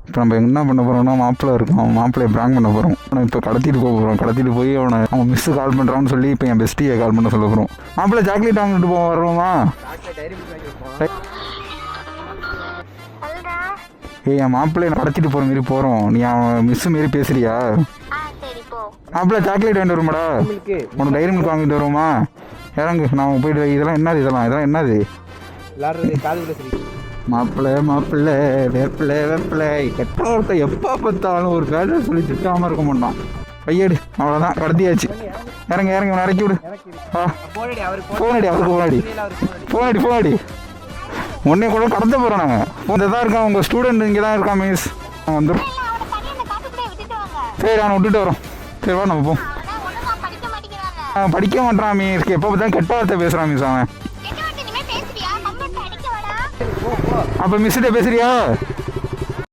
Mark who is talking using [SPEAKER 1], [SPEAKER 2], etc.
[SPEAKER 1] இப்போ நம்ம என்ன பண்ண போகிறோம்னா மாப்பிள்ளை இருக்கோம், மாப்பிள்ளையை ப்ராங்க் பண்ண போகிறோம். ஆனால் இப்போ கடத்திட்டு போகிறோம். கடத்திட்டு போய் அவன் மிஸ்ஸு கால் பண்ணுறான்னு சொல்லி இப்போ என் பெஸ்ட்டியை கால் பண்ண சொல்ல போகிறோம். மாப்பிள்ளை சாக்லேட் வாங்கிட்டு போக வர்றோமா? ஏய், என் மாப்பிள்ளையை கடத்திட்டு போகிற மாரி போகிறோம். நீ அவன் மிஸ்ஸு மாரி பேசுறியா? மாப்பிள்ளை சாக்லேட் வாங்கிட்டு வருமாடா? உனக்கு டைரி மில்க் வாங்கிட்டு வருவோமா? இறங்கு, நான் போயிட்டு. இதெல்லாம் என்னது மாப்பிள்ளை வேப்பிள்ளை கெட்ட ஒருத்த எப்போ பார்த்தாலும் ஒரு வேலை சொல்லி திட்டாமல் இருக்க மாட்டான். கையெடு, அவ்வளோதான், கடத்தியாச்சு. இறங்க இவனை இறக்கி விடு. போனடி உடனே கூட கடத்த போகிறோம். நாங்கள் இங்கே தான் இருக்கோம், உங்கள் ஸ்டூடெண்ட் இங்கே தான் இருக்கான் மிஸ். வந்துடும். சரி, நான் விட்டுட்டு வரோம். சரி, வா நம்ம போவோம். படிக்க மாட்டான் மிஸ், எப்போ பார்த்தா கெட்ட வார்த்தை பேசுகிறான் மிஸ் அவன். அப்போ மிஸ்கிட்ட பேசுறியா?